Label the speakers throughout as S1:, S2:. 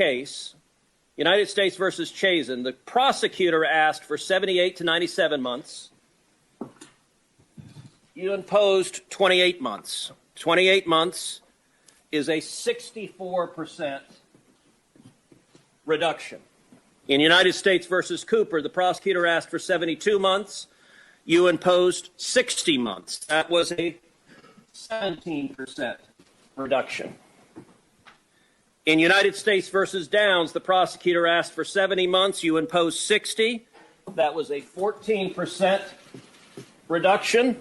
S1: case, United States versus Chazen, the prosecutor asked for 78 to 97 months. You imposed 28 months. 28 months is a 64% reduction. In United States versus Cooper, the prosecutor asked for 72 months. You imposed 60 months. That was a 17% reduction. In United States versus Downs, the prosecutor asked for 70 months. You imposed 60. That was a 14% reduction.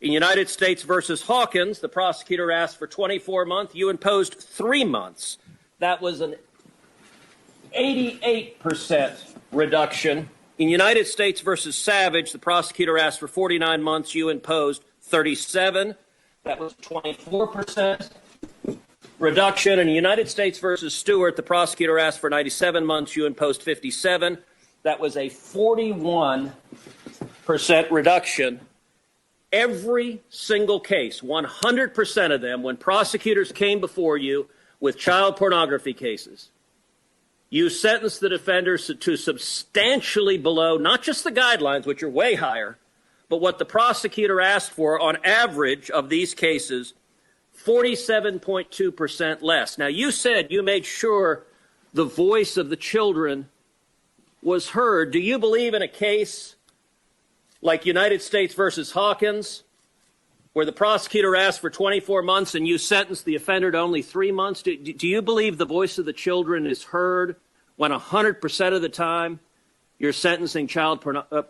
S1: In United States versus Hawkins, the prosecutor asked for 24 months. You imposed 3 months. That was an 88% reduction. In United States versus Savage, the prosecutor asked for 49 months. You imposed 37. That was 24% reduction. In United States versus Stewart, the prosecutor asked for 97 months. You imposed 57. That was a 41% reduction. Every single case, 100% of them, when prosecutors came before you with child pornography cases, you sentenced the defenders to substantially below, not just the guidelines, which are way higher, but what the prosecutor asked for on average of these cases, 47.2% less. Now, you said you made sure the voice of the children was heard. Do you believe in a case like United States versus Hawkins, where the prosecutor asked for 24 months and you sentenced the offender to only 3 months? Do you believe the voice of the children is heard when 100% of the time you're sentencing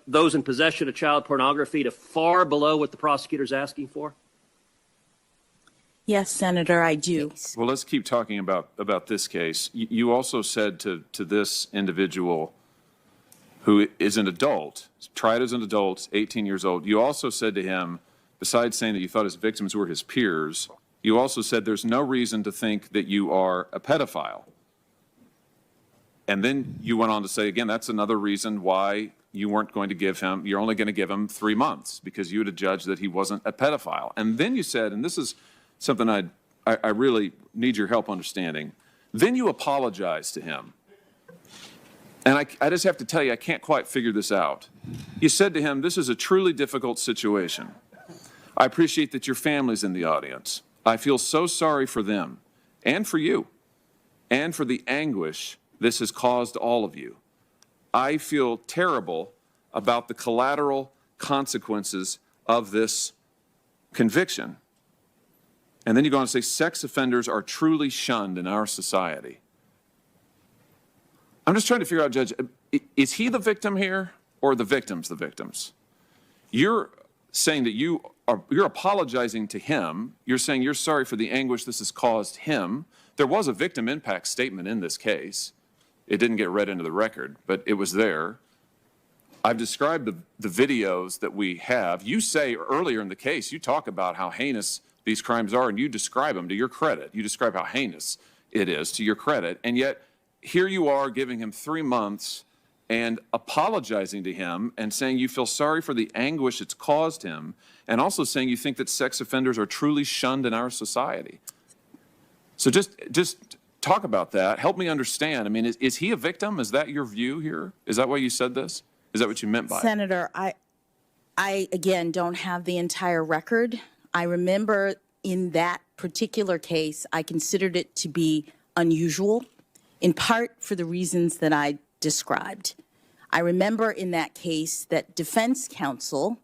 S1: those in possession of child pornography to far below what the prosecutor's asking for?
S2: Yes, Senator, I do.
S3: Well, let's keep talking about this case. You also said to this individual, who is an adult, tried as an adult, 18 years old, you also said to him, besides saying that you thought his victims were his peers, you also said there's no reason to think that you are a pedophile. And then you went on to say, again, that's another reason why you weren't going to give him, you're only going to give him 3 months, because you had judged that he wasn't a pedophile. And then you said, and this is something I really need your help understanding, then you apologized to him. And I just have to tell you, I can't quite figure this out. You said to him, this is a truly difficult situation. I appreciate that your family's in the audience. I feel so sorry for them and for you and for the anguish this has caused all of you. I feel terrible about the collateral consequences of this conviction. And then you go on to say, sex offenders are truly shunned in our society. I'm just trying to figure out, Judge, is he the victim here or the victims the victims? You're saying that you're apologizing to him. You're saying you're sorry for the anguish this has caused him. There was a victim impact statement in this case. It didn't get read into the record, but it was there. I've described the videos that we have. You say earlier in the case, you talk about how heinous these crimes are, and you describe them to your credit. You describe how heinous it is to your credit, and yet here you are giving him 3 months and apologizing to him and saying you feel sorry for the anguish it's caused him, and also saying you think that sex offenders are truly shunned in our society. So just talk about that. Help me understand. I mean, is he a victim? Is that your view here? Is that why you said this? Is that what you meant by it?
S2: Senator, I again don't have the entire record. I remember in that particular case, I considered it to be unusual, in part for the reasons that I described. I remember in that case that defense counsel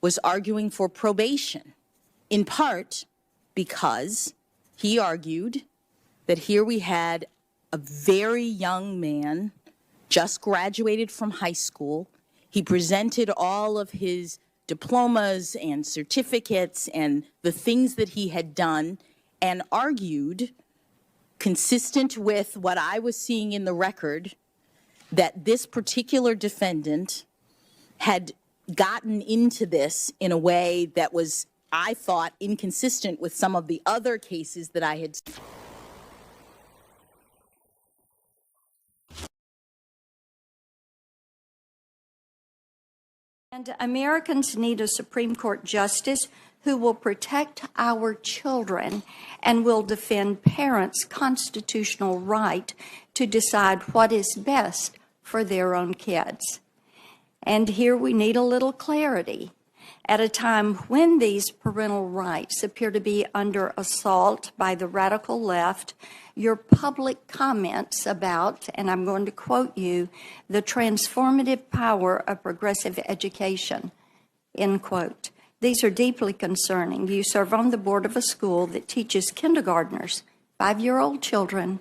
S2: was arguing for probation, in part because he argued that here we had a very young man, just graduated from high school. He presented all of his diplomas and certificates and the things that he had done, and argued, consistent with what I was seeing in the record, that this particular defendant had gotten into this in a way that was, I thought, inconsistent with some of the other cases that I had seen.
S4: And Americans need a Supreme Court justice who will protect our children and will defend parents' constitutional right to decide what is best for their own kids. And here we need a little clarity. At a time when these parental rights appear to be under assault by the radical left, your public comments about, and I'm going to quote you, the transformative power of progressive education, end quote. These are deeply concerning. You serve on the board of a school that teaches kindergartners, 5-year-old children,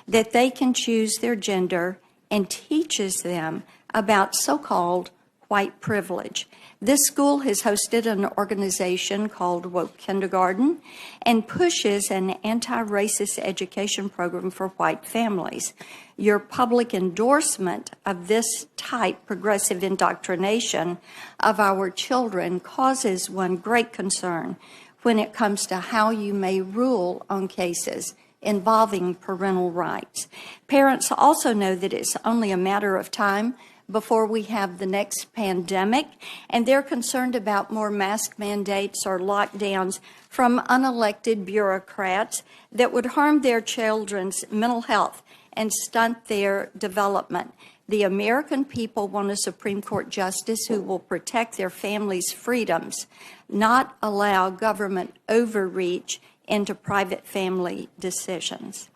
S4: that they can choose their gender and teaches them about so-called white privilege. This school has hosted an organization called Woke Kindergarten and pushes an anti-racist education program for white families. Your public endorsement of this type progressive indoctrination of our children causes one great concern when it comes to how you may rule on cases involving parental rights. Parents also know that it's only a matter of time before we have the next pandemic, and they're concerned about more mask mandates or lockdowns from unelected bureaucrats that would harm their children's mental health and stunt their development. The American people want a Supreme Court justice who will protect their families' freedoms, not allow government overreach into private family decisions.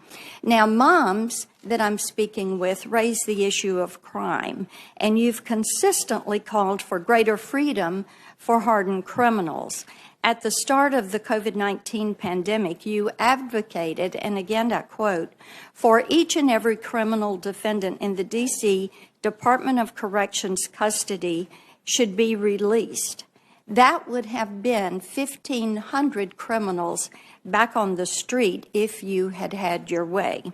S4: Now, moms that I'm speaking with raise the issue of crime, and you've consistently called for greater freedom for hardened criminals. At the start of the COVID-19 pandemic, you advocated, and again I quote, for each and every criminal defendant in the D.C. Department of Corrections custody should be released. That would have been 1,500 criminals back on the street if you had had your way.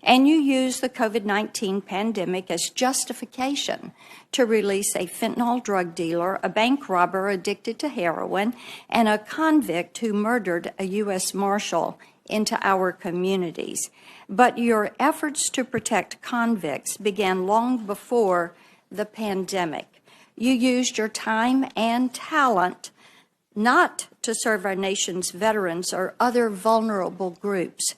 S4: And you used the COVID-19 pandemic as justification to release a fentanyl drug dealer, a bank robber addicted to heroin, and a convict who murdered a U.S. Marshal into our communities. But your efforts to protect convicts began long before the pandemic. You used your time and talent not to serve our nation's veterans or other vulnerable groups,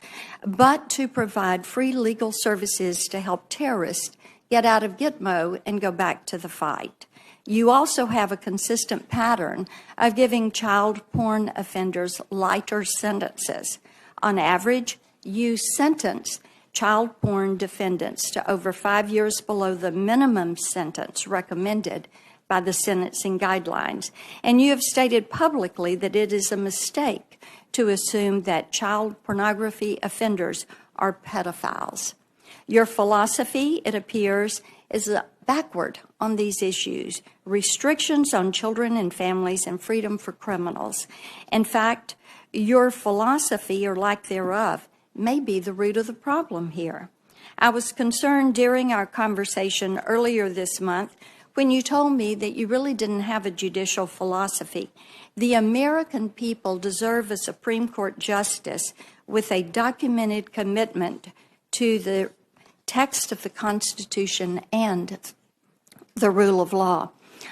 S4: but to provide free legal services to help terrorists get out of Gitmo and go back to the fight. You also have a consistent pattern of giving child porn offenders lighter sentences. On average, you sentence child porn defendants to over 5 years below the minimum sentence recommended by the sentencing guidelines. And you have stated publicly that it is a mistake to assume that child pornography offenders are pedophiles. Your philosophy, it appears, is backward on these issues, restrictions on children and families and freedom for criminals. In fact, your philosophy, or lack thereof, may be the root of the problem here. I was concerned during our conversation earlier this month when you told me that you really didn't have a judicial philosophy. The American people deserve a Supreme Court justice with a documented commitment to the text of the Constitution and the rule of law,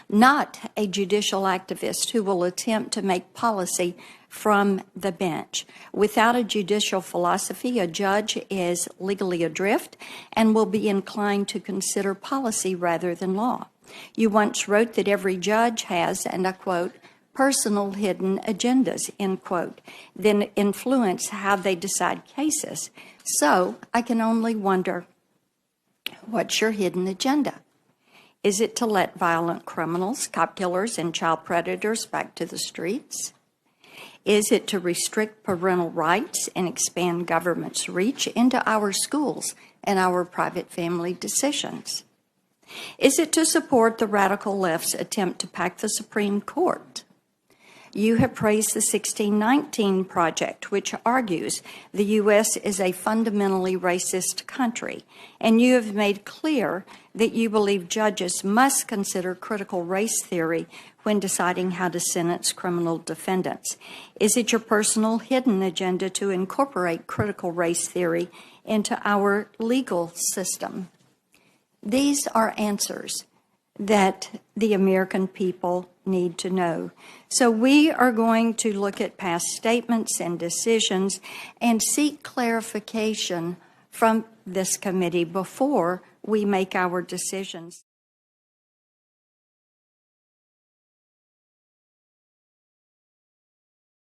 S4: not a judicial activist who will attempt to make policy from the bench. Without a judicial philosophy, a judge is legally adrift and will be inclined to consider policy rather than law. You once wrote that every judge has, and I quote, personal hidden agendas, end quote, then influence how they decide cases. So I can only wonder, what's your hidden agenda? Is it to let violent criminals, cop killers, and child predators back to the streets? Is it to restrict parental rights and expand government's reach into our schools and our private family decisions? Is it to support the radical left's attempt to pack the Supreme Court? You have praised the 1619 Project, which argues the U.S. is a fundamentally racist country, and you have made clear that you believe judges must consider critical race theory when deciding how to sentence criminal defendants. Is it your personal hidden agenda to incorporate critical race theory into our legal system? These are answers that the American people need to know. So we are going to look at past statements and decisions and seek clarification from this committee before we make our decisions.